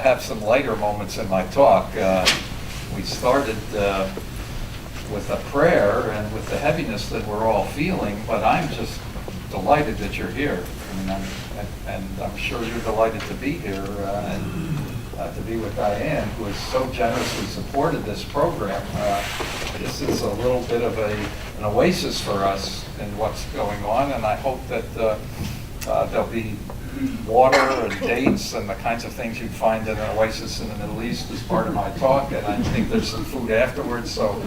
have some lighter moments in my talk. We started with a prayer and with the heaviness that we're all feeling, but I'm just delighted that you're here. I mean, I'm sure you're delighted to be here and to be with Diane, who has so generously supported this program. This is a little bit of an oasis for us in what's going on, and I hope that there'll be water and dates and the kinds of things you'd find in an oasis in the Middle East as part of my talk, and I think there's some food afterwards, so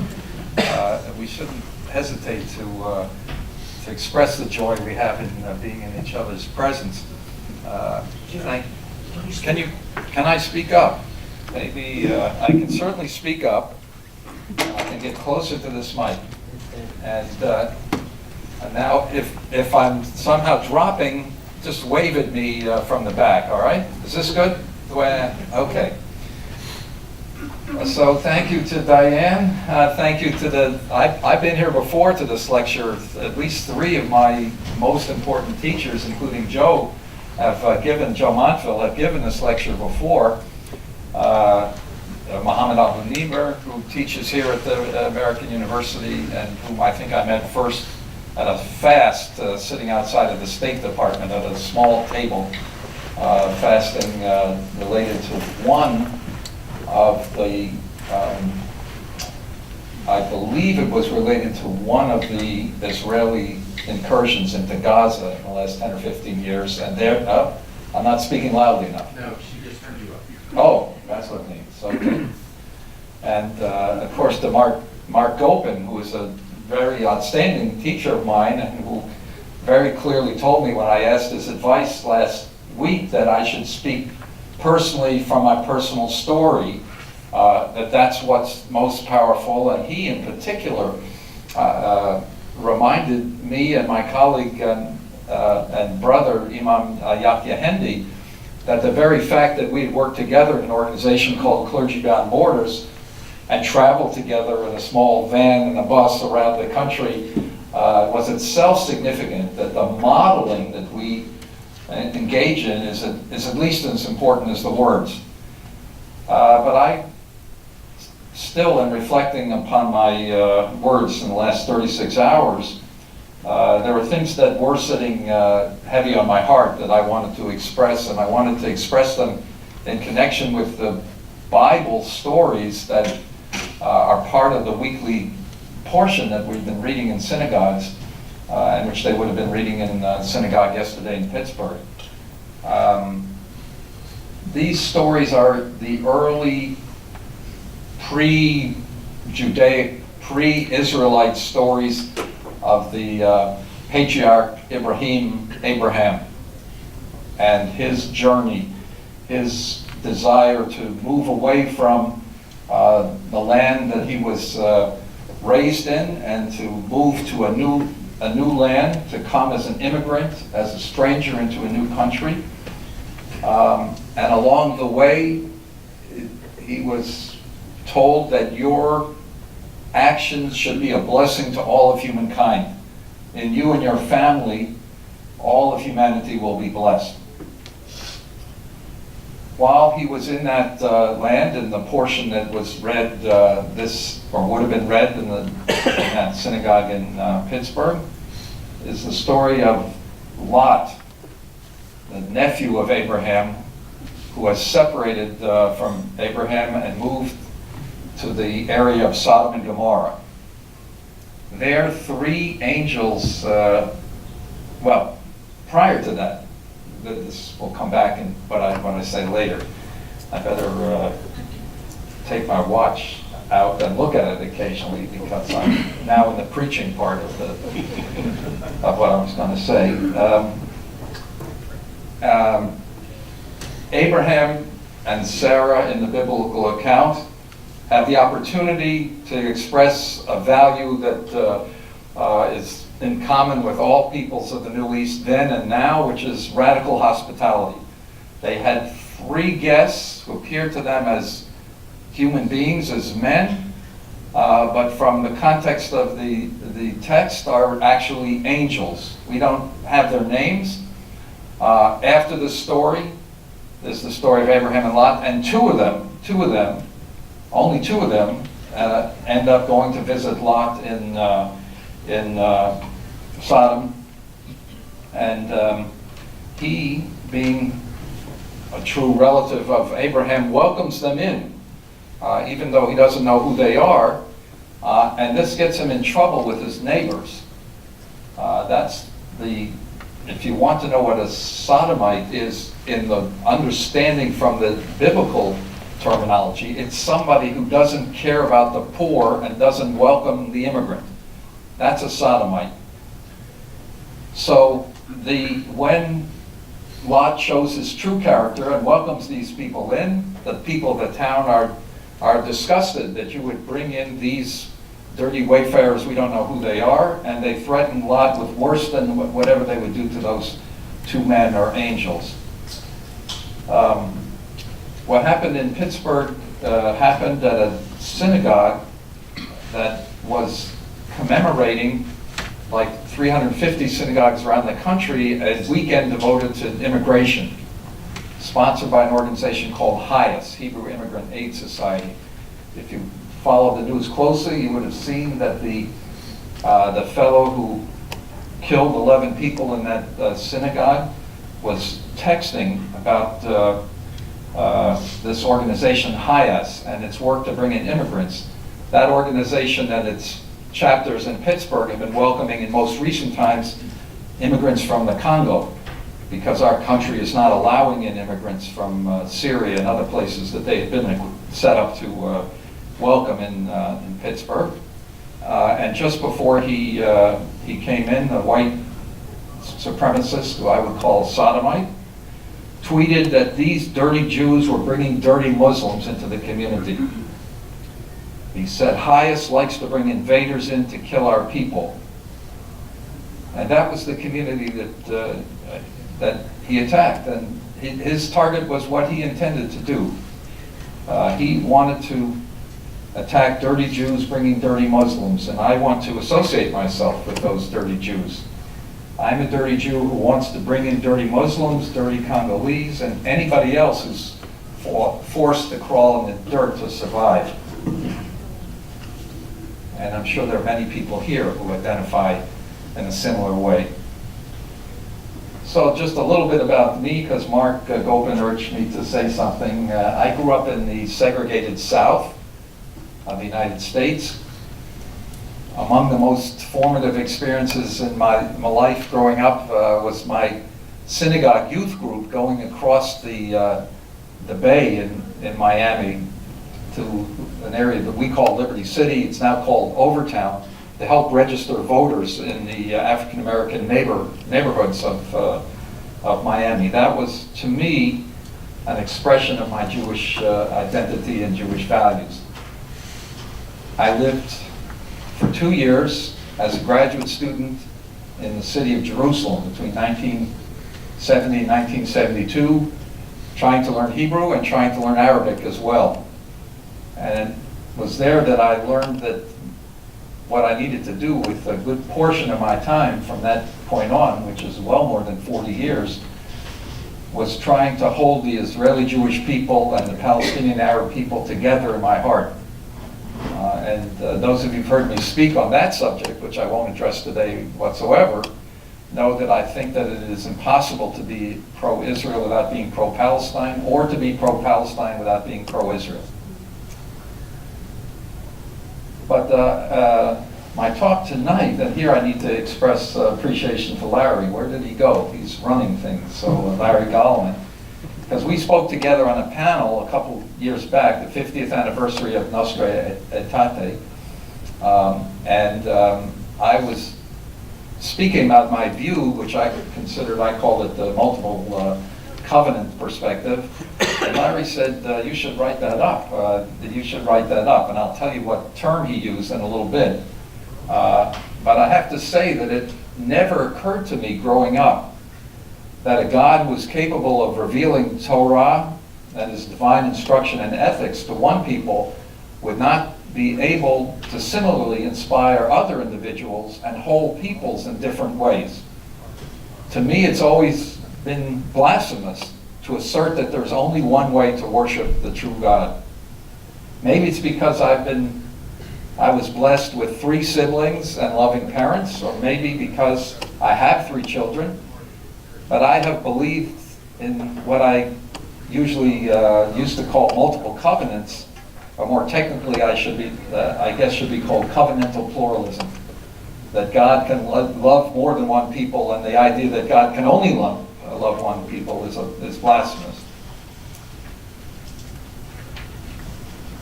we shouldn't hesitate to express the joy we have in being in each other's presence. Can I speak up? Maybe I can certainly speak up. I can get closer to this mic. And now, if I'm somehow dropping, just wave at me from the back, all right? Is this good? Okay. So thank you to Diane. Thank you to I've been here before to this lecture. At least three of my most important teachers, including Joe Montville, have given this lecture before. Muhammad Abu-Nimer, who teaches here at the American University, and whom I think I met first at a fast sitting outside of the State Department at a small table, fasting related to one of the, I believe it was related to one of the Israeli incursions into Gaza in the last 10 or 15 years, and I'm not speaking loudly enough. No, she just turned you up. Oh, that's what it means. Okay. And of course, to Mark Gopin, who is a very outstanding teacher of mine, and who very clearly told me when I asked his advice last week that I should speak personally from my personal story, that's what's most powerful. And he, in particular, reminded me and my colleague and brother, Imam Yahya Hendi, that the very fact that we had worked together in an organization called Clergy Beyond Borders and traveled together in a small van and a bus around the country was itself significant, that the modeling that we engage in is at least as important as the words. But I still am reflecting upon my words in the last 36 hours. There were things that were sitting heavy on my heart that I wanted to express, and I wanted to express them in connection with the Bible stories that are part of the weekly portion that we've been reading in synagogues, and which they would have been reading in synagogue yesterday in Pittsburgh. These stories are the early pre-Judaic, pre-Israelite stories of the patriarch Abraham and his journey, his desire to move away from the land that he was raised in and to move to a new land, to come as an immigrant, as a stranger into a new country. And along the way, he was told that your actions should be a blessing to all of humankind. In you and your family, all of humanity will be blessed. While he was in that land, in the portion that was read would have been read in that synagogue in Pittsburgh, is the story of Lot, the nephew of Abraham, who was separated from Abraham and moved to the area of Sodom and Gomorrah. There, three angels, prior to that, this will come back in what I want to say later. I better take my watch out and look at it occasionally, because I'm now in the preaching part of what I was going to say. Abraham and Sarah in the biblical account have the opportunity to express a value that is in common with all peoples of the Middle East then and now, which is radical hospitality. They had three guests who appeared to them as human beings, as men, but from the context of the text are actually angels. We don't have their names. After the story, is the story of Abraham and Lot, and only two of them end up going to visit Lot in Sodom, and he, being a true relative of Abraham, welcomes them in, even though he doesn't know who they are, and this gets him in trouble with his neighbors. If you want to know what a sodomite is in the understanding from the biblical terminology, it's somebody who doesn't care about the poor and doesn't welcome the immigrant. That's a sodomite. So when Lot shows his true character and welcomes these people in, the people of the town are disgusted that you would bring in these dirty wayfarers, we don't know who they are, and they threaten Lot with worse than whatever they would do to those two men or angels. What happened in Pittsburgh happened at a synagogue that was commemorating like 350 synagogues around the country, a weekend devoted to immigration, sponsored by an organization called HIAS, Hebrew Immigrant Aid Society. If you followed the news closely, you would have seen that the fellow who killed 11 people in that synagogue was texting about this organization HIAS and its work to bring in immigrants. That organization and its chapters in Pittsburgh have been welcoming in most recent times immigrants from the Congo, because our country is not allowing in immigrants from Syria and other places that they have been set up to welcome in Pittsburgh. And just before he came in, the white supremacist, who I would call sodomite, tweeted that these dirty Jews were bringing dirty Muslims into the community. He said, HIAS likes to bring invaders in to kill our people. And that was the community that he attacked. And his target was what he intended to do. He wanted to attack dirty Jews bringing dirty Muslims, and I want to associate myself with those dirty Jews. I'm a dirty Jew who wants to bring in dirty Muslims, dirty Congolese, and anybody else who's forced to crawl in the dirt to survive. And I'm sure there are many people here who identify in a similar way. So just a little bit about me, because Mark Gobin urged me to say something. I grew up in the segregated South of the United States. Among the most formative experiences in my life growing up was my synagogue youth group going across the bay in Miami to an area that we call Liberty City. It's now called Overtown, to help register voters in the African American neighborhoods of Miami. That was, to me, an expression of my Jewish identity and Jewish values. I lived for 2 years as a graduate student in the city of Jerusalem between 1970 and 1972, trying to learn Hebrew and trying to learn Arabic as well. And it was there that I learned that what I needed to do with a good portion of my time from that point on, which is well more than 40 years, was trying to hold the Israeli Jewish people and the Palestinian Arab people together in my heart. And those of you who've heard me speak on that subject, which I won't address today whatsoever, know that I think that it is impossible to be pro-Israel without being pro-Palestine, or to be pro-Palestine without being pro-Israel. But my talk tonight, and here I need to express appreciation for Larry. Where did he go? He's running things, so Larry Gollman. Because we spoke together on a panel a couple years back, the 50th anniversary of Nostra Aetate, and I was speaking about my view, which I considered, I called it the multiple covenant perspective, and Larry said, you should write that up, you should write that up, and I'll tell you what term he used in a little bit. But I have to say that it never occurred to me growing up that a God was capable of revealing Torah and his divine instruction and ethics to one people would not be able to similarly inspire other individuals and whole peoples in different ways. To me, it's always been blasphemous to assert that there's only one way to worship the true God. Maybe it's because I was blessed with 3 siblings and loving parents, or maybe because I have 3 children, but I have believed in what I usually used to call multiple covenants, or more technically I guess should be called covenantal pluralism. That God can love more than one people, and the idea that God can only love one people is blasphemous.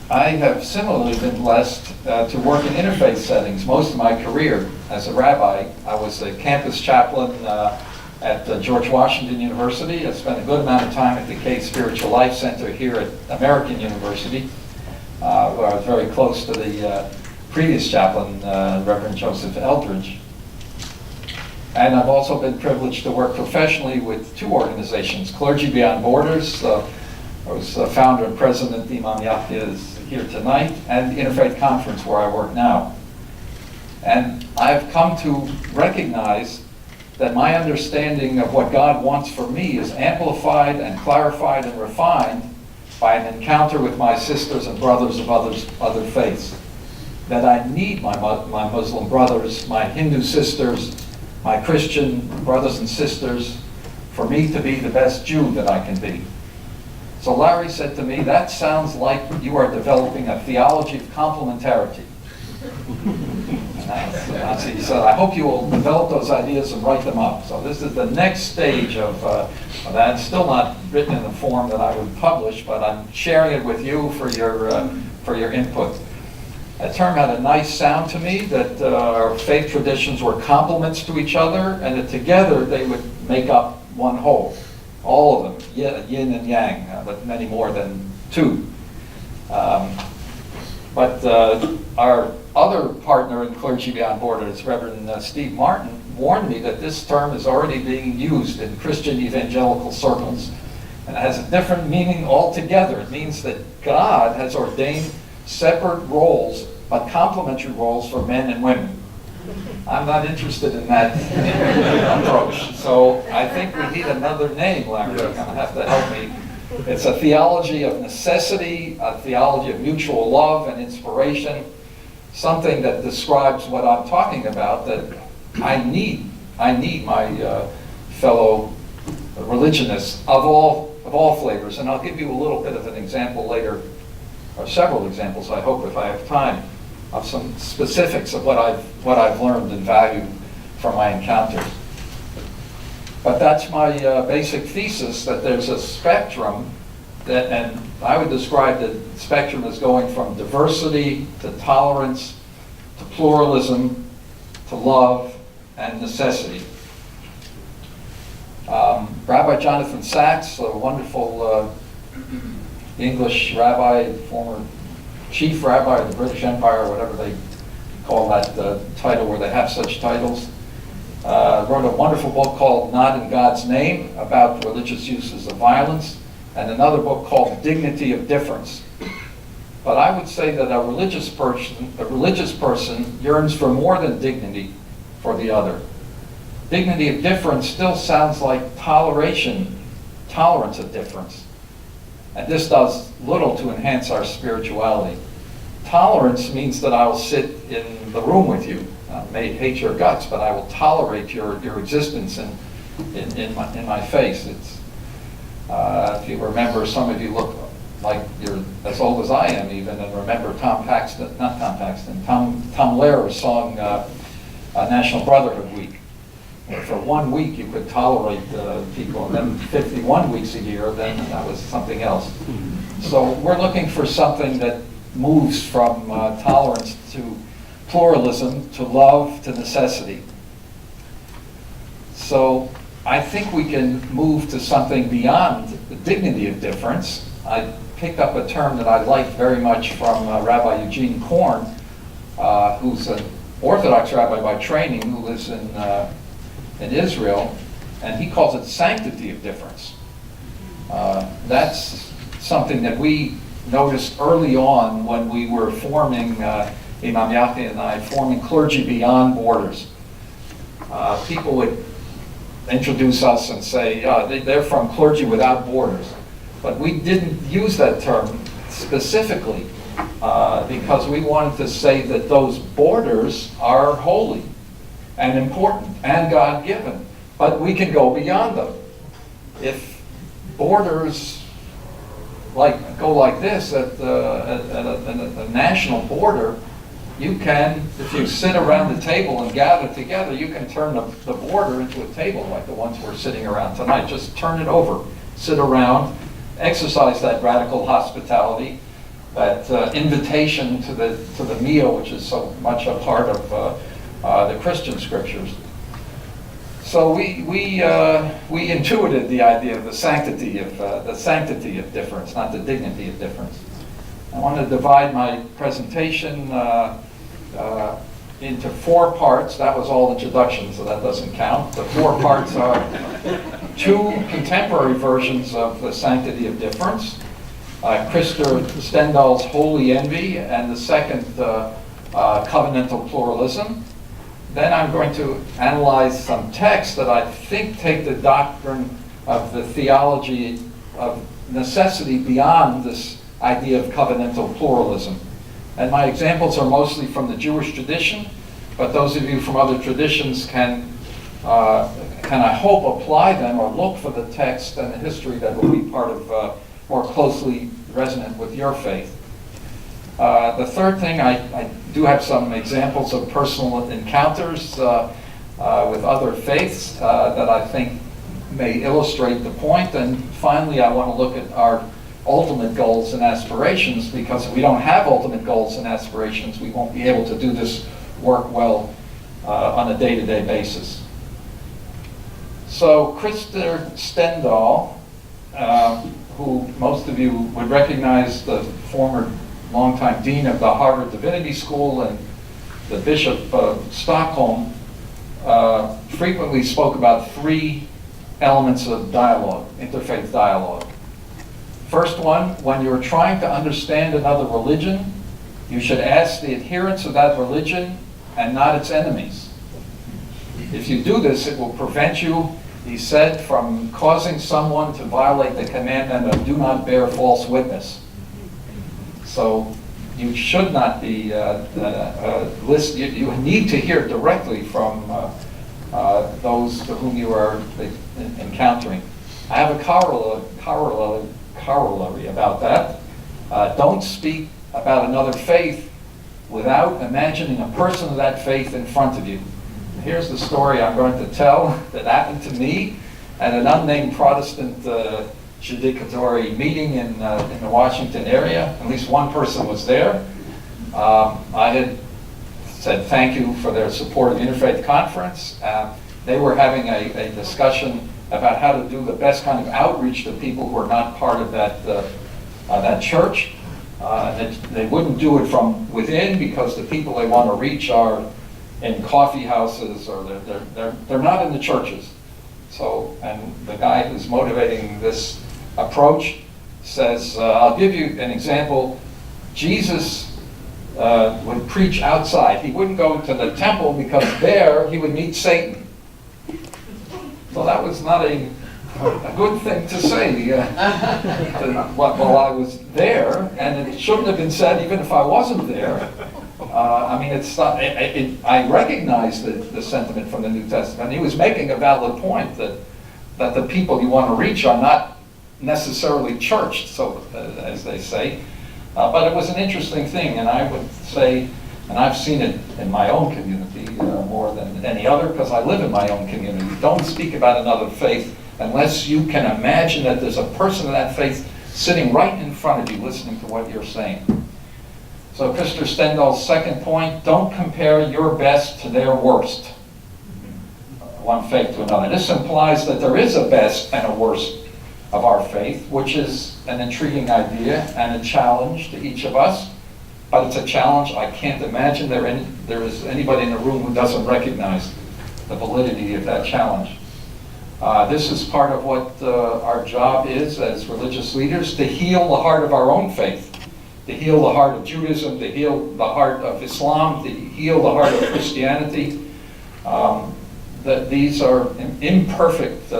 I have similarly been blessed to work in interfaith settings most of my career as a rabbi. I was a campus chaplain at George Washington University. I spent a good amount of time at the Cade Spiritual Life Center here at American University, where I was very close to the previous chaplain, Reverend Joseph Eldridge. And I've also been privileged to work professionally with 2 organizations, Clergy Beyond Borders. I was founder and president. Imam Yahya is here tonight, and the Interfaith Conference where I work now. And I've come to recognize that my understanding of what God wants for me is amplified and clarified and refined by an encounter with my sisters and brothers of other faiths. That I need my Muslim brothers, my Hindu sisters, my Christian brothers and sisters, for me to be the best Jew that I can be. So Larry said to me, that sounds like you are developing a theology of complementarity. And he said, I hope you will develop those ideas and write them up. So this is the next stage of that. It's still not written in the form that I would publish, but I'm sharing it with you for your input. That term had a nice sound to me, that our faith traditions were complements to each other, and that together they would make up one whole. All of them, yin and yang, but many more than 2. But our other partner in Clergy Beyond Borders, Reverend Steve Martin, warned me that this term is already being used in Christian evangelical circles, and it has a different meaning altogether. It means that God has ordained separate roles, but complementary roles for men and women. I'm not interested in that approach. So I think we need another name, Larry. You're going to have to help me. It's a theology of necessity, a theology of mutual love and inspiration, something that describes what I'm talking about, that I need my fellow religionists of all flavors. And I'll give you a little bit of an example later, or several examples, I hope, if I have time, of some specifics of what I've learned and valued from my encounters. But that's my basic thesis, that there's a spectrum that, and I would describe the spectrum as going from diversity to tolerance to pluralism to love and necessity. Rabbi Jonathan Sacks, a wonderful English rabbi, former chief rabbi of the British Empire, whatever they call that title, where they have such titles, wrote a wonderful book called Not in God's Name, about religious uses of violence, and another book called Dignity of Difference. But I would say that a religious person yearns for more than dignity for the other. Dignity of difference still sounds like tolerance of difference. And this does little to enhance our spirituality. Tolerance means that I will sit in the room with you. I may hate your guts, but I will tolerate your existence in my face. It's, if you remember, some of you look like you're as old as I am even, and remember Tom Lehrer's song, National Brotherhood Week. Where for 1 week you could tolerate people, and then 51 weeks a year, then that was something else. So we're looking for something that moves from tolerance to pluralism, to love, to necessity. So I think we can move to something beyond the dignity of difference. I picked up a term that I liked very much from Rabbi Eugene Korn, who's an Orthodox rabbi by training, who lives in Israel, and he calls it sanctity of difference. That's something that we noticed early on when we were forming, Imam Yahya and I, forming Clergy Beyond Borders. People would introduce us and say, they're from Clergy Without Borders. But we didn't use that term specifically because we wanted to say that those borders are holy and important and God-given. But we can go beyond them. If borders go like this at a national border, you can, if you sit around the table and gather together, you can turn the border into a table like the ones we're sitting around tonight. Just turn it over, sit around, exercise that radical hospitality, that invitation to the meal, which is so much a part of the Christian scriptures. So we intuited the idea of the sanctity of difference, not the dignity of difference. I want to divide my presentation into 4 parts. That was all introduction, so that doesn't count. The 4 parts are 2 contemporary versions of the sanctity of difference, Krister Stendahl's Holy Envy, and the second, covenantal pluralism. Then I'm going to analyze some texts that I think take the doctrine of the theology of necessity beyond this idea of covenantal pluralism. And my examples are mostly from the Jewish tradition, but those of you from other traditions can I hope, apply them or look for the text and the history that will be part of more closely resonant with your faith. The third thing, I do have some examples of personal encounters with other faiths that I think may illustrate the point. And finally, I want to look at our ultimate goals and aspirations, because if we don't have ultimate goals and aspirations, we won't be able to do this work well on a day-to-day basis. So Krister Stendahl, who most of you would recognize, the former longtime dean of the Harvard Divinity School and the Bishop of Stockholm, frequently spoke about 3 elements of dialogue, interfaith dialogue. First one, when you're trying to understand another religion, you should ask the adherents of that religion and not its enemies. If you do this, it will prevent you, he said, from causing someone to violate the commandment of do not bear false witness. So you should not be you need to hear directly from those to whom you are encountering. I have a corollary about that. Don't speak about another faith without imagining a person of that faith in front of you. Here's the story I'm going to tell that happened to me at an unnamed Protestant judicatory meeting in the Washington area. At least one person was there. I had said thank you for their support of the Interfaith Conference. They were having a discussion about how to do the best kind of outreach to people who are not part of that church. They wouldn't do it from within because the people they want to reach are in coffee houses, or they're not in the churches. So, and the guy who's motivating this approach says, I'll give you an example. Jesus would preach outside. He wouldn't go to the temple because there he would meet Satan. So that was not a good thing to say while I was there, and it shouldn't have been said even if I wasn't there. I mean, it's not. I recognize the sentiment from the New Testament. He was making a valid point that the people you want to reach are not necessarily churched, so as they say. But it was an interesting thing, and I would say, and I've seen it in my own community more than any other, because I live in my own community. Don't speak about another faith unless you can imagine that there's a person of that faith sitting right in front of you listening to what you're saying. So Krister Stendahl's second point, don't compare your best to their worst. One faith to another. This implies that there is a best and a worst of our faith, which is an intriguing idea and a challenge to each of us. But it's a challenge I can't imagine there is anybody in the room who doesn't recognize the validity of that challenge. This is part of what our job is as religious leaders, to heal the heart of our own faith, to heal the heart of Judaism, to heal the heart of Islam, to heal the heart of Christianity. that these are imperfect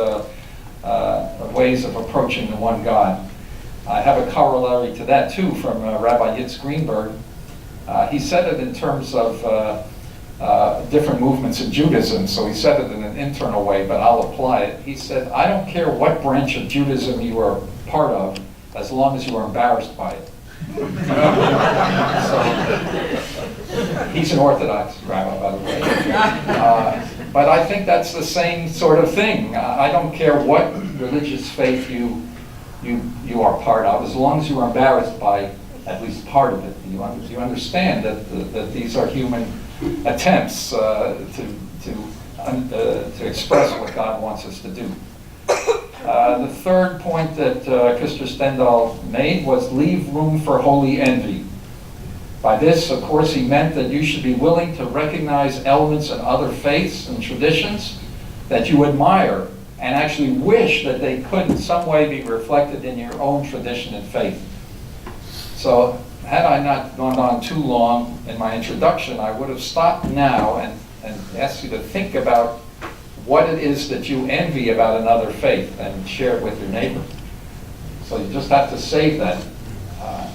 ways of approaching the one God. I have a corollary to that too from Rabbi Yitz Greenberg. He said it in terms of different movements in Judaism, so he said it in an internal way, but I'll apply it. He said, I don't care what branch of Judaism you are part of, as long as you are embarrassed by it. So, he's an Orthodox rabbi, by the way. But I think that's the same sort of thing. I don't care what religious faith you are part of, as long as you are embarrassed by at least part of it. You understand that these are human attempts to express what God wants us to do. The third point that Krister Stendahl made was leave room for holy envy. By this, of course, he meant that you should be willing to recognize elements in other faiths and traditions that you admire and actually wish that they could in some way be reflected in your own tradition and faith. So, had I not gone on too long in my introduction, I would have stopped now and asked you to think about what it is that you envy about another faith and share it with your neighbor. So you just have to save that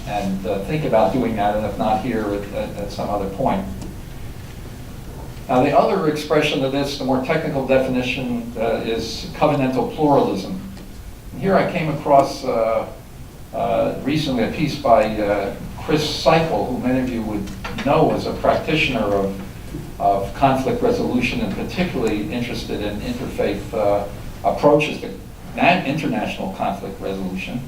and think about doing that, and if not here, at some other point. Now the other expression of this, the more technical definition, is covenantal pluralism. And here I came across recently a piece by Chris Seipel, who many of you would know as a practitioner of conflict resolution and particularly interested in interfaith approaches to international conflict resolution.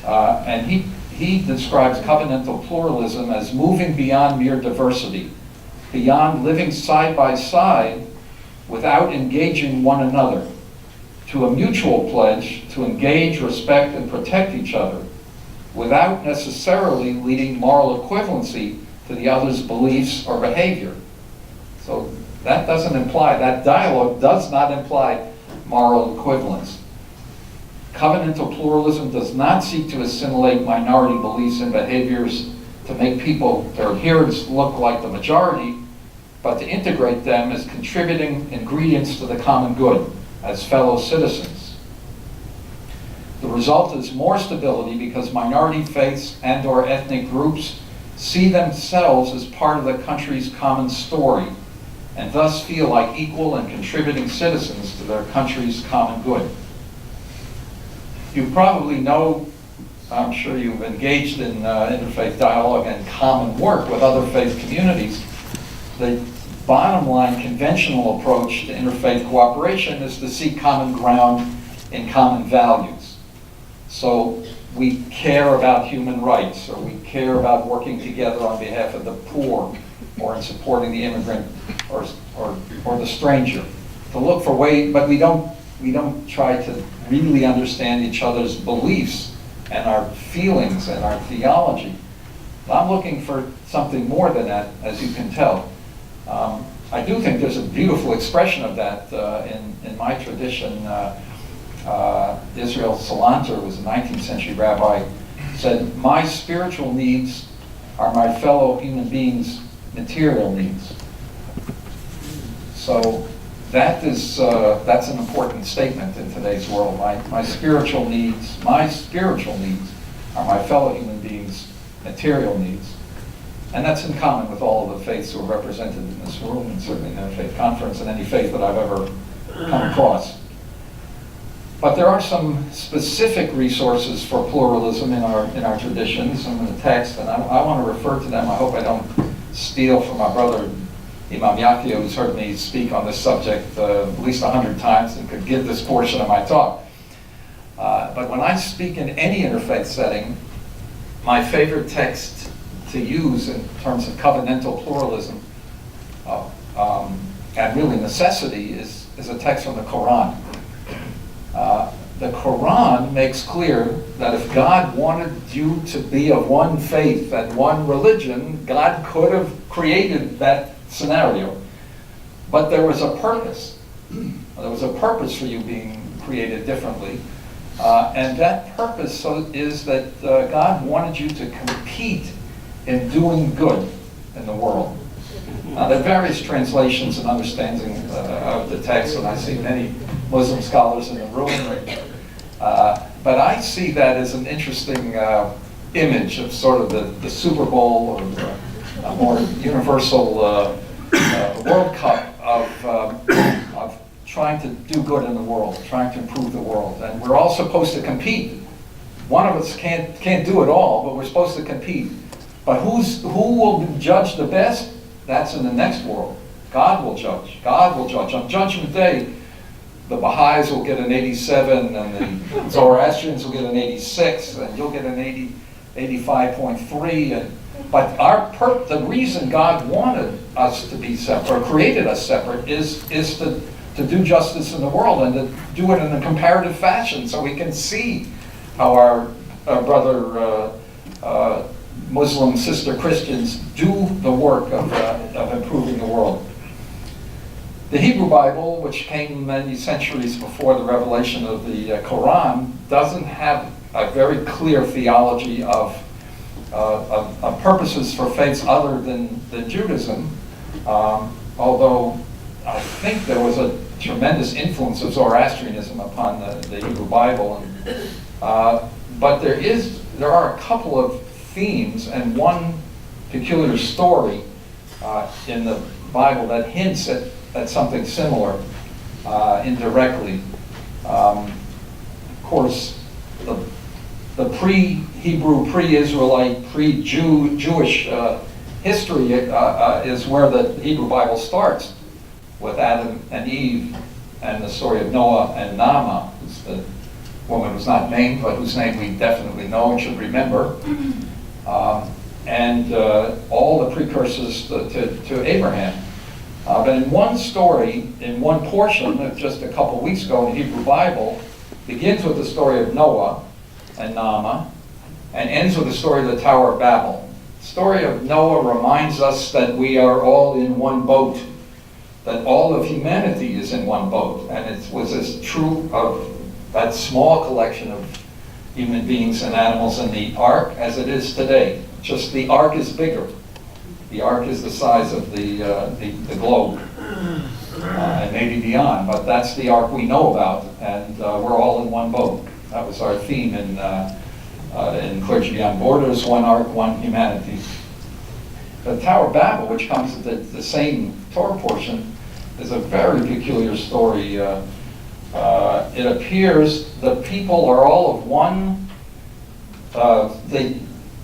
And he describes covenantal pluralism as moving beyond mere diversity, beyond living side by side without engaging one another, to a mutual pledge to engage, respect, and protect each other, without necessarily leading moral equivalency to the other's beliefs or behavior. So that doesn't imply, that dialogue does not imply moral equivalence. Covenantal pluralism does not seek to assimilate minority beliefs and behaviors to make people, their adherents, look like the majority, but to integrate them as contributing ingredients to the common good, as fellow citizens. The result is more stability because minority faiths and/or ethnic groups see themselves as part of the country's common story, and thus feel like equal and contributing citizens to their country's common good. You probably know, I'm sure you've engaged in interfaith dialogue and common work with other faith communities. The bottom line conventional approach to interfaith cooperation is to seek common ground in common values. So we care about human rights, or we care about working together on behalf of the poor, or in supporting the immigrant or the stranger. To look for ways, but we don't try to really understand each other's beliefs and our feelings and our theology. I'm looking for something more than that, as you can tell. I do think there's a beautiful expression of that in my tradition. Israel Salanter was a 19th century rabbi, said, "My spiritual needs are my fellow human beings' material needs." So that's an important statement in today's world. My spiritual needs are my fellow human beings' material needs. And that's in common with all of the faiths who are represented in this room, and certainly in the Interfaith Conference, and any faith that I've ever come across. But there are some specific resources for pluralism in our traditions and in the text, and I want to refer to them. I hope I don't steal from my brother Imam Yakia, who's heard me speak on this subject at least 100 times and could give this portion of my talk. But when I speak in any interfaith setting, my favorite text to use in terms of covenantal pluralism and really necessity is a text from the Quran. The Quran makes clear that if God wanted you to be of one faith and one religion, God could have created that scenario. But there was a purpose. There was a purpose for you being created differently. And that purpose is that God wanted you to compete in doing good in the world. There are various translations and understanding of the text, and I see many Muslim scholars in the room. But I see that as an interesting image of sort of the Super Bowl, or a more universal World Cup of trying to do good in the world, trying to improve the world. And we're all supposed to compete. One of us can't do it all, but we're supposed to compete. But who will judge the best? That's in the next world. God will judge. God will judge. On Judgment Day, the Baha'is will get an 87, and the Zoroastrians will get an 86, and you'll get an 85.3. But the reason God wanted us to be separate, or created us separate, is to do justice in the world, and to do it in a comparative fashion, so we can see how our brother Muslim sister Christians do the work of improving the world. The Hebrew Bible, which came many centuries before the revelation of the Quran, doesn't have a very clear theology of purposes for faiths other than Judaism, although I think there was a tremendous influence of Zoroastrianism upon the Hebrew Bible. But there are a couple of themes and one peculiar story in the Bible that hints at something similar indirectly. Of course, the pre-Hebrew, pre-Israelite, pre-Jewish history is where the Hebrew Bible starts, with Adam and Eve and the story of Noah and Naamah, who's the woman who's not named, but whose name we definitely know and should remember. And all the precursors to Abraham. But in one story, in one portion of just a couple weeks ago in the Hebrew Bible, begins with the story of Noah and Naamah, and ends with the story of the Tower of Babel. The story of Noah reminds us that we are all in one boat, that all of humanity is in one boat, and it was as true of that small collection of human beings and animals in the ark as it is today. Just the ark is bigger. The ark is the size of the globe, and maybe beyond, but that's the ark we know about, and we're all in one boat. That was our theme in Clergy Beyond Borders, one ark, one humanity. The Tower of Babel, which comes at the same Torah portion, is a very peculiar story. It appears the people are all of one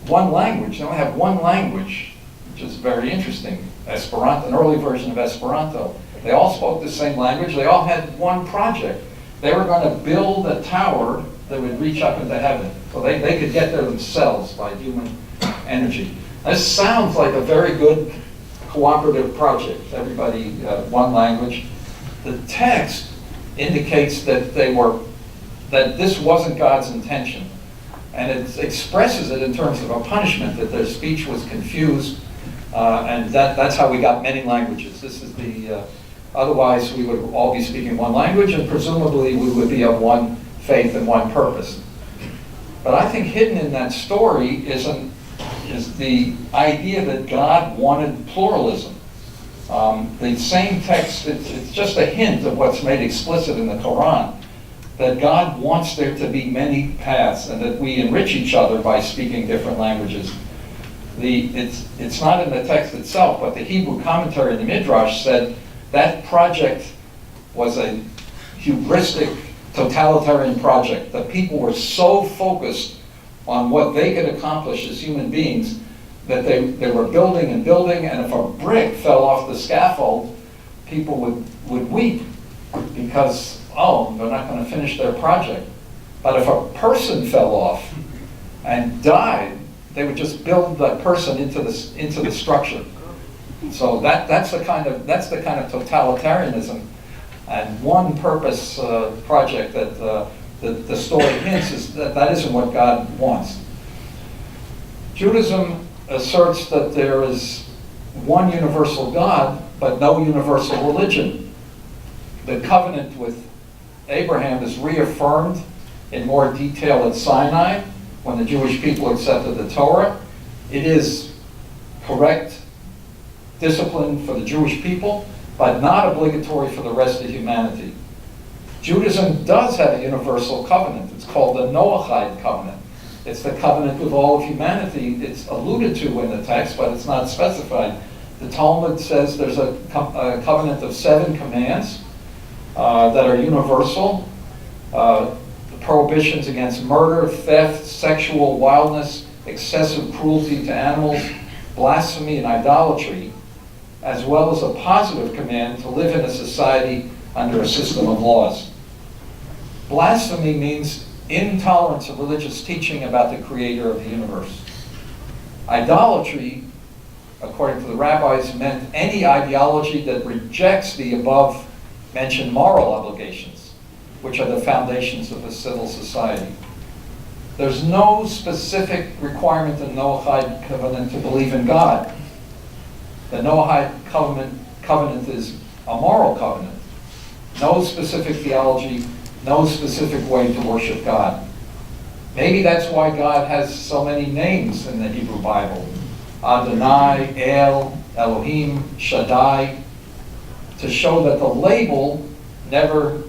language. They only have one language, which is very interesting. Esperanto, an early version of Esperanto. They all spoke the same language. They all had one project. They were going to build a tower that would reach up into heaven. So they could get there themselves by human energy. This sounds like a very good cooperative project. Everybody, one language. The text indicates that this wasn't God's intention. And it expresses it in terms of a punishment, that their speech was confused, and that's how we got many languages. This is otherwise we would all be speaking one language, and presumably we would be of one faith and one purpose. But I think hidden in that story is the idea that God wanted pluralism. The same text, it's just a hint of what's made explicit in the Quran, that God wants there to be many paths, and that we enrich each other by speaking different languages. It's not in the text itself, but the Hebrew commentary in the Midrash said that project was a hubristic, totalitarian project. The people were so focused on what they could accomplish as human beings that they were building and building, and if a brick fell off the scaffold, people would weep because, they're not going to finish their project. But if a person fell off and died, they would just build that person into the structure. So that's the kind of totalitarianism and one purpose project that the story hints is that isn't what God wants. Judaism asserts that there is one universal God, but no universal religion. The covenant with Abraham is reaffirmed in more detail at Sinai when the Jewish people accepted the Torah. It is correct discipline for the Jewish people, but not obligatory for the rest of humanity. Judaism does have a universal covenant. It's called the Noahide covenant. It's the covenant with all of humanity. It's alluded to in the text, but it's not specified. The Talmud says there's a covenant of 7 commands that are universal. The prohibitions against murder, theft, sexual wildness, excessive cruelty to animals, blasphemy, and idolatry, as well as a positive command to live in a society under a system of laws. Blasphemy means intolerance of religious teaching about the creator of the universe. Idolatry, according to the rabbis, meant any ideology that rejects the above-mentioned moral obligations, which are the foundations of a civil society. There's no specific requirement in the Noahide covenant to believe in God. The Noahide covenant is a moral covenant. No specific theology, no specific way to worship God. Maybe that's why God has so many names in the Hebrew Bible. Adonai, El, Elohim, Shaddai, to show that the label never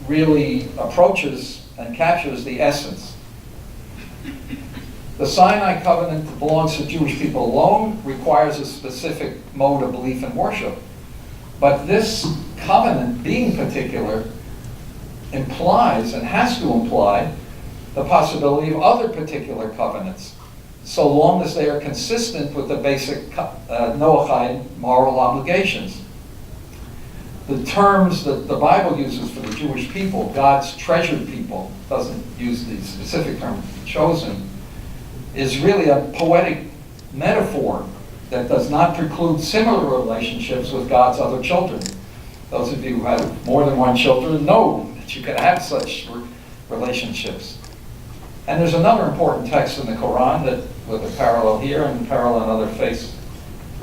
really approaches and captures the essence. The Sinai covenant belongs to Jewish people alone, requires a specific mode of belief and worship. But this covenant, being particular, implies and has to imply the possibility of other particular covenants, so long as they are consistent with the basic Noahide moral obligations. The terms that the Bible uses for the Jewish people, God's treasured people, doesn't use the specific term chosen, is really a poetic metaphor that does not preclude similar relationships with God's other children. Those of you who have more than one children know that you can have such relationships. And there's another important text in the Quran that, with a parallel here and a parallel in other faiths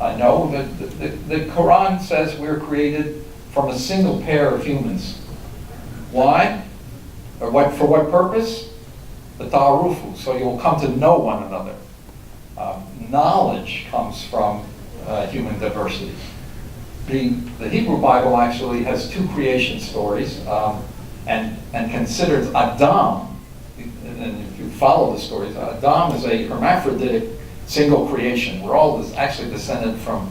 I know, that the Quran says we're created from a single pair of humans. Why? Or for what purpose? The ta'arufu, so you'll come to know one another. Knowledge comes from human diversity. The Hebrew Bible actually has 2 creation stories and considers Adam, and if you follow the stories, Adam is a hermaphroditic single creation. We're all actually descended from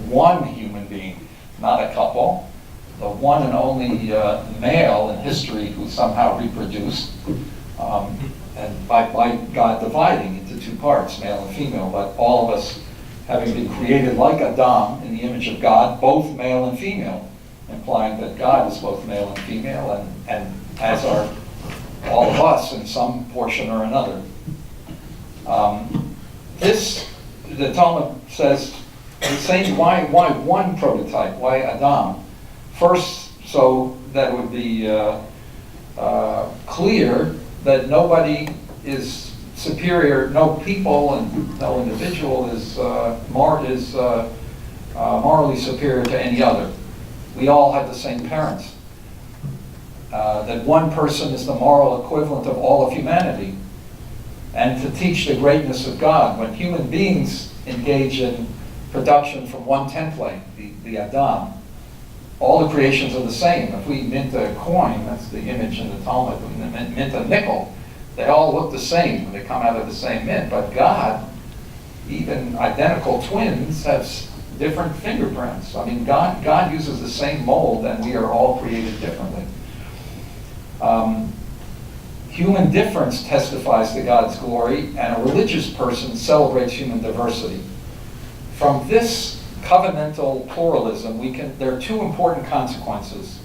one human being, not a couple. The one and only male in history who somehow reproduced, and by God dividing into 2 parts, male and female, but all of us having been created like Adam in the image of God, both male and female, implying that God is both male and female, and as are all of us in some portion or another. The Talmud says the same. Why one prototype? Why Adam? First, so that it would be clear that nobody is superior, no people and no individual is morally superior to any other. We all have the same parents. That one person is the moral equivalent of all of humanity. And to teach the greatness of God, when human beings engage in production from one template, the Adam, all the creations are the same. If we mint a coin, that's the image in the Talmud, we mint a nickel, they all look the same when they come out of the same mint. But God, even identical twins, have different fingerprints. I mean, God uses the same mold, and we are all created differently. Human difference testifies to God's glory, and a religious person celebrates human diversity. From this covenantal pluralism, there are 2 important consequences.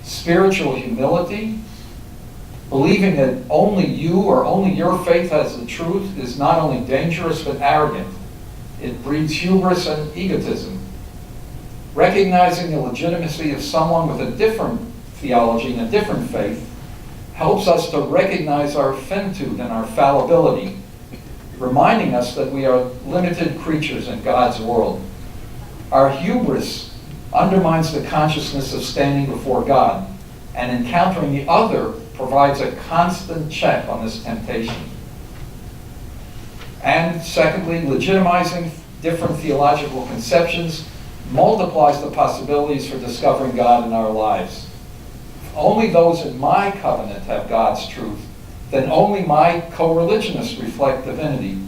Spiritual humility, believing that only you or only your faith has the truth, is not only dangerous but arrogant. It breeds hubris and egotism. Recognizing the legitimacy of someone with a different theology and a different faith helps us to recognize our finitude and our fallibility, reminding us that we are limited creatures in God's world. Our hubris undermines the consciousness of standing before God, and encountering the other provides a constant check on this temptation. And secondly, legitimizing different theological conceptions multiplies the possibilities for discovering God in our lives. If only those in my covenant have God's truth, then only my co-religionists reflect divinity.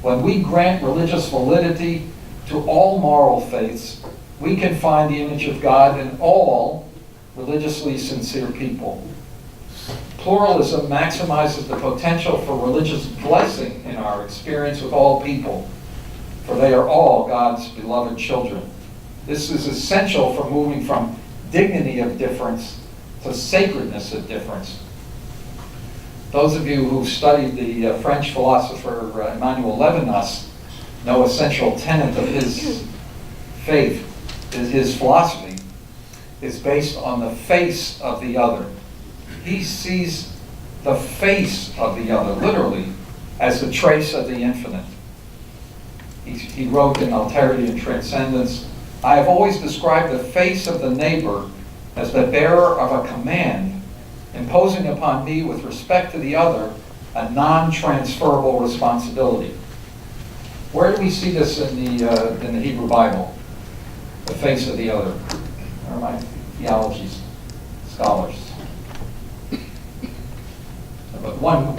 When we grant religious validity to all moral faiths, we can find the image of God in all religiously sincere people. Pluralism maximizes the potential for religious blessing in our experience with all people, for they are all God's beloved children. This is essential for moving from dignity of difference to sacredness of difference. Those of you who studied the French philosopher Emmanuel Levinas know a central tenet of his faith, his philosophy, is based on the face of the other. He sees the face of the other, literally, as the trace of the infinite. He wrote in Alterity and Transcendence, "I have always described the face of the neighbor as the bearer of a command, imposing upon me with respect to the other a non-transferable responsibility." Where do we see this in the Hebrew Bible? The face of the other. Where are my theology scholars? But one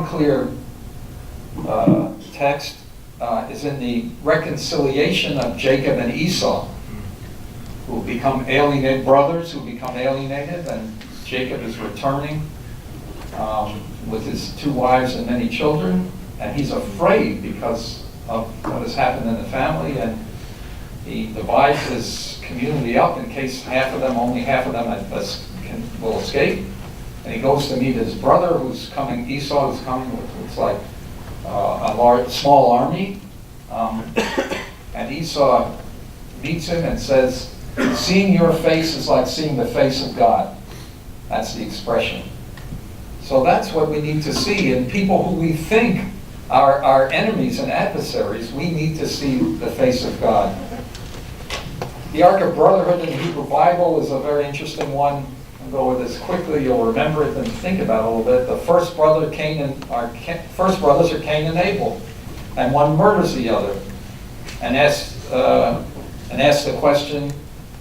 clear text is in the reconciliation of Jacob and Esau, who become alienated brothers, who become alienated, and Jacob is returning with his 2 wives and many children, and he's afraid because of what has happened in the family, and he divides his community up in case only half of them will escape. And he goes to meet his brother who's coming, Esau, who's coming with looks like a small army. And Esau meets him and says, "Seeing your face is like seeing the face of God." That's the expression. So that's what we need to see in people who we think are our enemies and adversaries. We need to see the face of God. The Ark of Brotherhood in the Hebrew Bible is a very interesting one. I'll go with this quickly. You'll remember it and think about it a little bit. The first brothers are Cain and Abel, and one murders the other, and asks the question,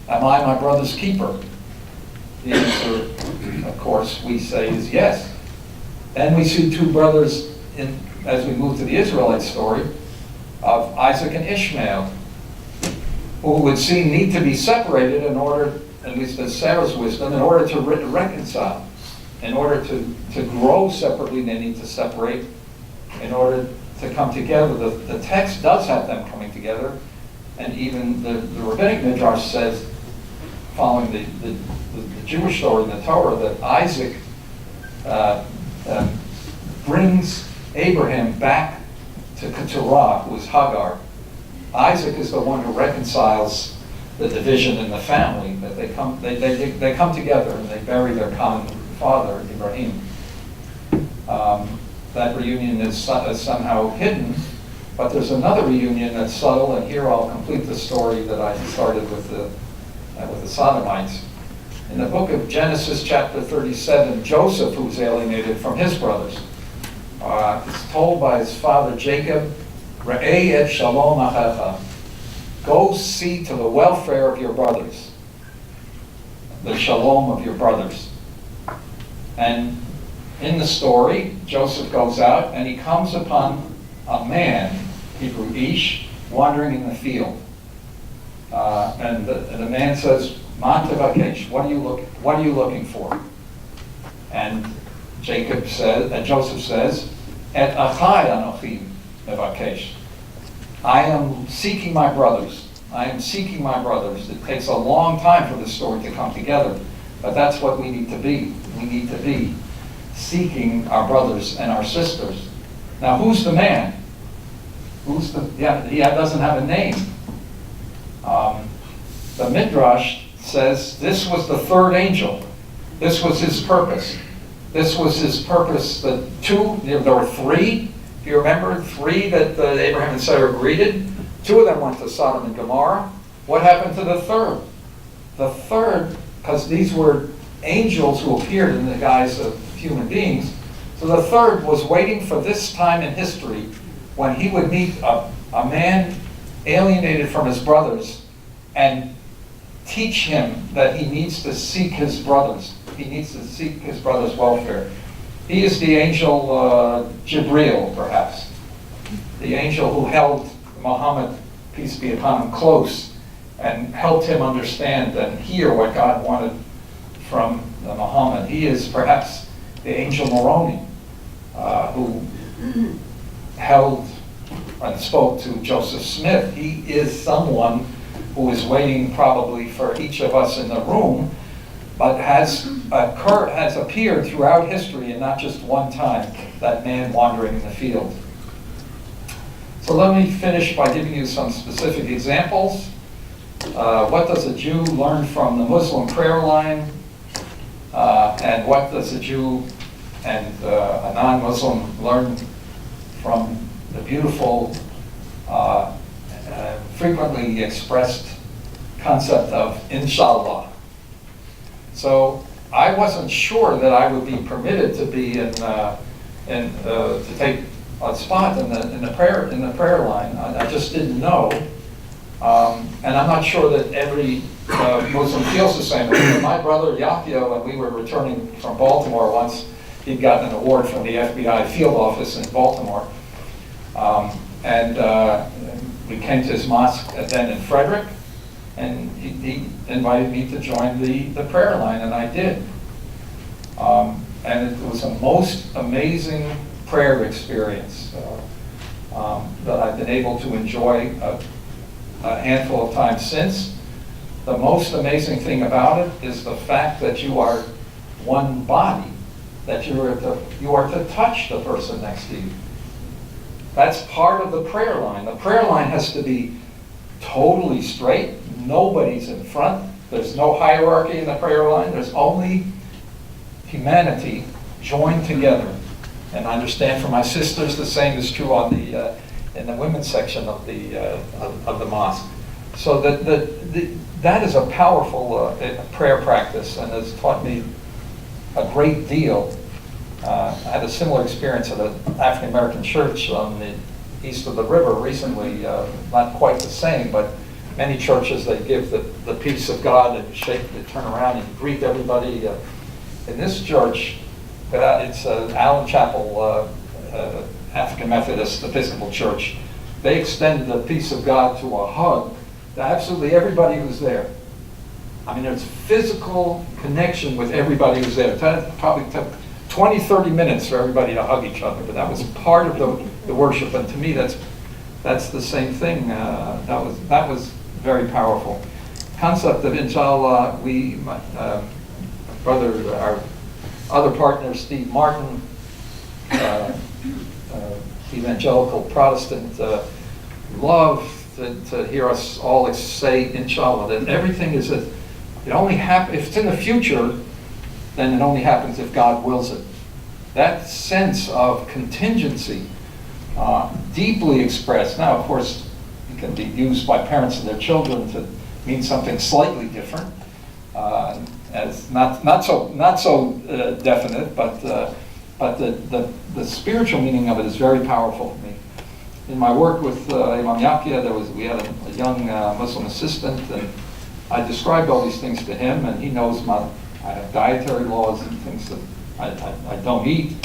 "Am I my brother's keeper?" The answer, of course, we say is yes. Then we see 2 brothers as we move to the Israelite story of Isaac and Ishmael, who would need to be separated in order, at least as Sarah's wisdom, in order to reconcile. In order to grow separately, they need to separate. In order to come together, the text does have them coming together, and even the rabbinic midrash says, following the Jewish story in the Torah, that Isaac brings Abraham back to Keturah, who is Hagar. Isaac is the one who reconciles the division in the family, that they come together and they bury their common father, Ibrahim. That reunion is somehow hidden, but there's another reunion that's subtle, and here I'll complete the story that I started with the Sodomites. In the book of Genesis, chapter 37, Joseph, who was alienated from his brothers, is told by his father Jacob, "Re'eh et shalom achecha." Go see to the welfare of your brothers, the shalom of your brothers. And in the story, Joseph goes out and he comes upon a man, Hebrew Ish, wandering in the field. And the man says, "Ma tevakesh, what are you looking for?" And Joseph says, "Et achai anochi mevakesh." I am seeking my brothers. I am seeking my brothers. It takes a long time for this story to come together, but that's what we need to be. We need to be seeking our brothers and our sisters. Now, who's the man? He doesn't have a name. The Midrash says this was the 3rd angel. This was his purpose. This was his purpose. There were 3. If you remember, 3 that Abraham and Sarah greeted. 2 of them went to Sodom and Gomorrah. What happened to the 3rd? The 3rd, because these were angels who appeared in the guise of human beings, so the 3rd was waiting for this time in history when he would meet a man alienated from his brothers, and teach him that he needs to seek his brothers. He needs to seek his brother's welfare. He is the angel Jibril, perhaps. The angel who held Muhammad, peace be upon him, close and helped him understand and hear what God wanted from Muhammad. He is perhaps the angel Moroni, who held and spoke to Joseph Smith. He is someone who is waiting probably for each of us in the room, but has appeared throughout history and not just one time, that man wandering in the field. So let me finish by giving you some specific examples. What does a Jew learn from the Muslim prayer line? And what does a Jew and a non-Muslim learn from the beautiful, frequently expressed concept of inshallah? So I wasn't sure that I would be permitted to be to take a spot in the prayer line. I just didn't know, and I'm not sure that every Muslim feels the same way. My brother Yakio, when we were returning from Baltimore once, he'd gotten an award from the FBI field office in Baltimore, and we came to his mosque then in Frederick, and he invited me to join the prayer line, and I did. And it was a most amazing prayer experience that I've been able to enjoy a handful of times since. The most amazing thing about it is the fact that you are one body, that you are to touch the person next to you. That's part of the prayer line. The prayer line has to be totally straight. Nobody's in front. There's no hierarchy in the prayer line. There's only humanity joined together. And I understand from my sisters the same is true on in the women's section of the mosque. So that is a powerful prayer practice, and has taught me a great deal. I had a similar experience at an African American church on the east of the river recently. Not quite the same, but many churches, they give the peace of God and they turn around and greet everybody. In this church, it's Allen Chapel, African Methodist Episcopal Church. They extended the peace of God to a hug to absolutely everybody who's there. I mean, there's physical connection with everybody who's there. It probably took 20, 30 minutes for everybody to hug each other, but that was part of the worship, and to me that's the same thing. That was very powerful. Concept of inshallah, my brother, our other partner, Steve Martin, evangelical Protestant, love to hear us all say inshallah, that everything is it only happens, if it's in the future, then it only happens if God wills it. That sense of contingency, deeply expressed. Now, of course, it can be used by parents and their children to mean something slightly different, as not so definite, but the spiritual meaning of it is very powerful for me. In my work with Imam Yahya, we had a young Muslim assistant, and I described all these things to him, and he knows I have dietary laws and things that I don't eat.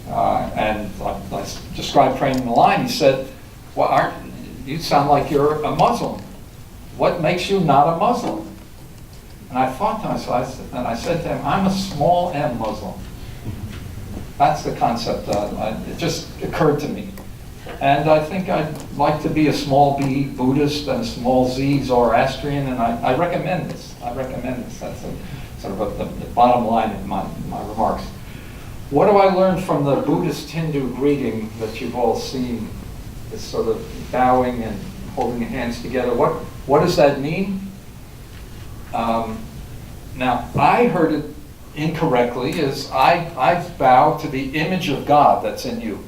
And I described praying in the line. He said, "Well, you sound like you're a Muslim. What makes you not a Muslim?" And I thought to myself, and I said to him, "I'm a small M Muslim." That's the concept. It just occurred to me. And I think I'd like to be a small B Buddhist and a small Z Zoroastrian, and I recommend this. That's sort of the bottom line in my remarks. What do I learn from the Buddhist Hindu greeting that you've all seen? This sort of bowing and holding your hands together. What does that mean? Now, I heard it incorrectly as I bow to the image of God that's in you.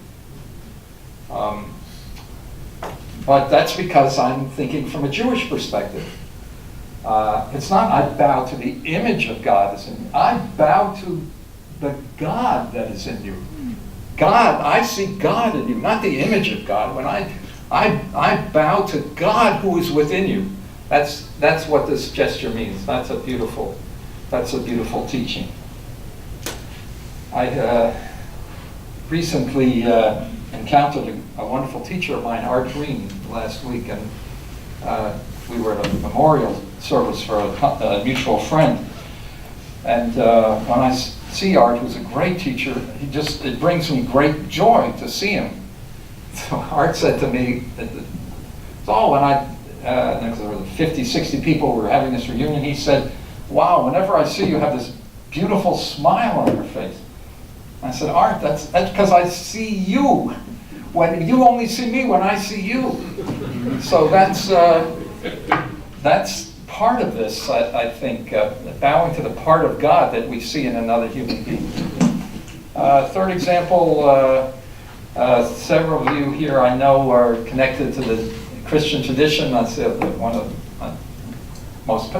But that's because I'm thinking from a Jewish perspective. It's not I bow to the image of God that's in you. I bow to the God that is in you. God, I see God in you, not the image of God. When I bow to God who is within you. That's what this gesture means. That's a beautiful teaching. I recently encountered a wonderful teacher of mine, Art Green, last week, and we were at a memorial service for a mutual friend. And when I see Art, who's a great teacher, it brings me great joy to see him. So Art said to me, when there were 50, 60 people, we were having this reunion, he said, wow, whenever I see you have this beautiful smile on your face. I said, Art, that's because I see you. When you only see me when I see you. So that's part of this, I think, bowing to the part of God that we see in another human being. Third example, several of you here I know are connected to the Christian tradition. That's one of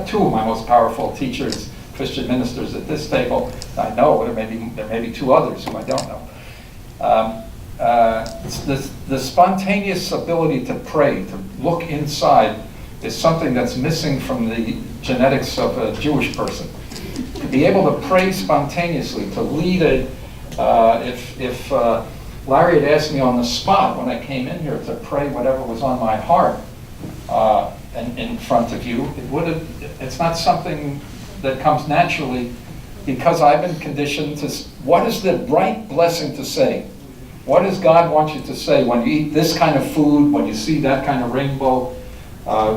two of my most powerful teachers, Christian ministers at this table. I know there may be two others who I don't know. The spontaneous ability to pray, to look inside, is something that's missing from the genetics of a Jewish person. To be able to pray spontaneously, to lead if Larry had asked me on the spot when I came in here to pray whatever was on my heart in front of you, it's not something that comes naturally, because I've been conditioned to, what is the right blessing to say? What does God want you to say when you eat this kind of food, when you see that kind of rainbow,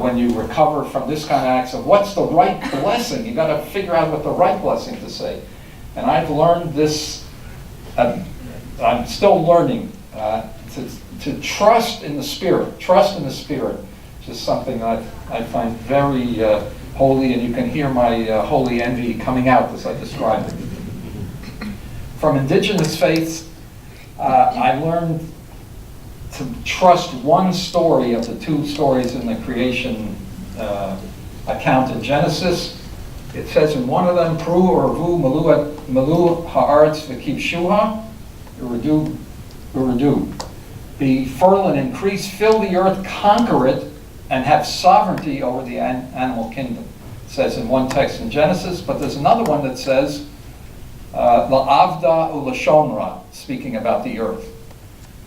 when you recover from this kind of accident? What's the right blessing? You've got to figure out what the right blessing to say. And I've learned this, I'm still learning, to trust in the Spirit. Trust in the Spirit, which is something I find very holy, and you can hear my holy envy coming out as I describe it. From indigenous faiths, I learned to trust one story of the two stories in the creation account in Genesis. It says in one of them, Pru Urvu Malu Haaretz V'Kivshuha, Urudu. Be fertile and increase, fill the earth, conquer it, and have sovereignty over the animal kingdom. It says in one text in Genesis, but there's another one that says, La'avda u'lashonra, speaking about the earth,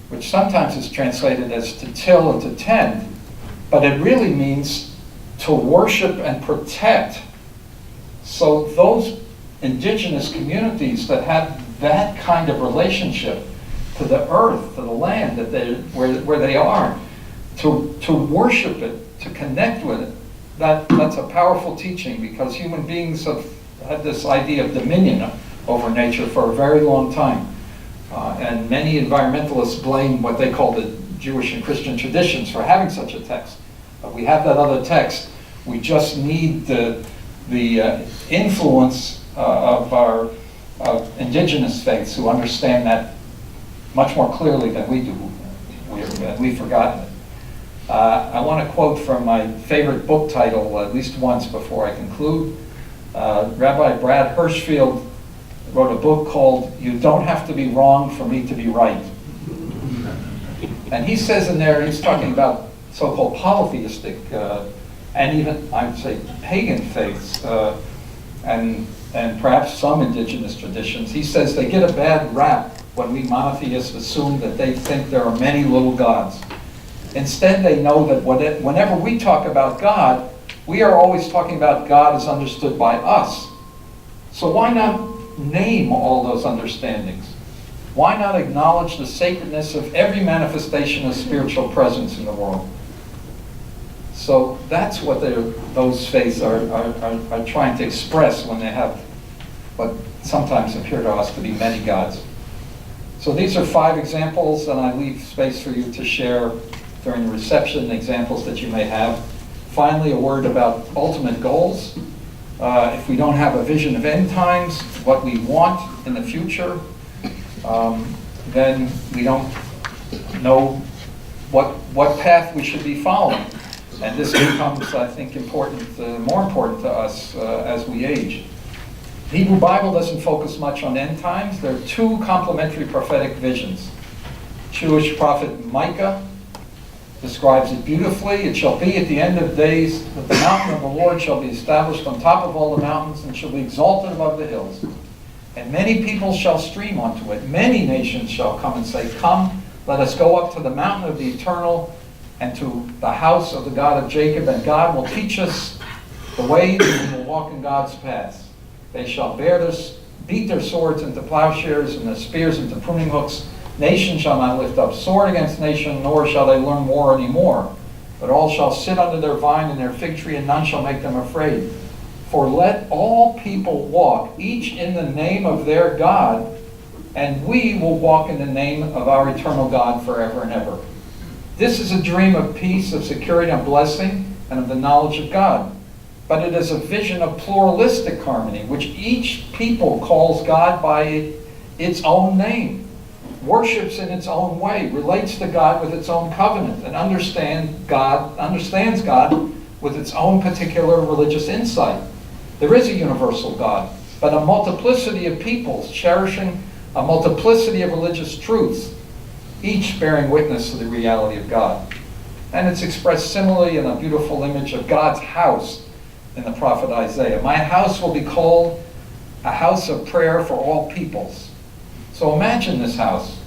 which sometimes is translated as to till and to tend, but it really means to worship and protect. So those indigenous communities that have that kind of relationship to the earth, to the land where they are, to worship it, to connect with it, that's a powerful teaching, because human beings have had this idea of dominion over nature for a very long time. And many environmentalists blame what they call the Jewish and Christian traditions for having such a text. But we have that other text. We just need the influence of our indigenous faiths, who understand that much more clearly than we do. We've forgotten it. I want to quote from my favorite book title at least once before I conclude. Rabbi Brad Hirschfield wrote a book called You Don't Have to Be Wrong for Me to Be Right. And he says in there, he's talking about so-called polytheistic and even, I would say, pagan faiths, and perhaps some indigenous traditions. He says they get a bad rap when we monotheists assume that they think there are many little gods. Instead, they know that whenever we talk about God, we are always talking about God as understood by us. So why not name all those understandings? Why not acknowledge the sacredness of every manifestation of spiritual presence in the world? So that's what those faiths are trying to express when they have what sometimes appear to us to be many gods. So these are 5 examples, and I leave space for you to share during the reception examples that you may have. Finally, a word about ultimate goals. If we don't have a vision of end times, what we want in the future, then we don't know what path we should be following. And this becomes, I think, more important to us as we age. The Hebrew Bible doesn't focus much on end times. There are 2 complementary prophetic visions. Jewish prophet Micah describes it beautifully. It shall be at the end of days that the mountain of the Lord shall be established on top of all the mountains and shall be exalted above the hills. And many people shall stream unto it. Many nations shall come and say, Come, let us go up to the mountain of the eternal and to the house of the God of Jacob. And God will teach us the way that we will walk in God's paths. They shall beat their swords into plowshares and their spears into pruning hooks. Nation shall not lift up sword against nation, nor shall they learn war any more. But all shall sit under their vine and their fig tree, and none shall make them afraid. For let all people walk, each in the name of their God, and we will walk in the name of our eternal God forever and ever. This is a dream of peace, of security, and blessing, and of the knowledge of God. But it is a vision of pluralistic harmony, which each people calls God by its own name, worships in its own way, relates to God with its own covenant, and understands God with its own particular religious insight. There is a universal God, but a multiplicity of peoples cherishing a multiplicity of religious truths, each bearing witness to the reality of God. And it's expressed similarly in a beautiful image of God's house in the prophet Isaiah. My house will be called a house of prayer for all peoples. So imagine this house.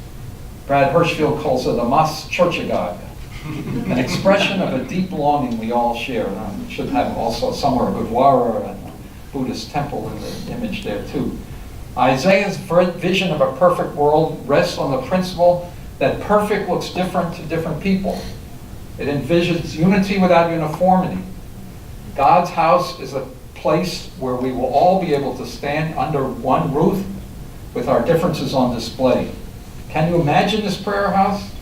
Brad Hirschfield calls it a mas churchagog, an expression of a deep longing we all share. And we should have also somewhere a boudoir and a Buddhist temple in the image there too. Isaiah's vision of a perfect world rests on the principle that perfect looks different to different people. It envisions unity without uniformity. God's house is a place where we will all be able to stand under one roof with our differences on display. Can you imagine this prayer house?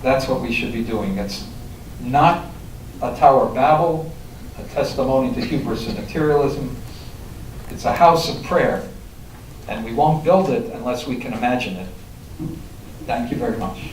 That's what we should be doing. It's not a Tower of Babel, a testimony to hubris and materialism. It's a house of prayer, and we won't build it unless we can imagine it. Thank you very much.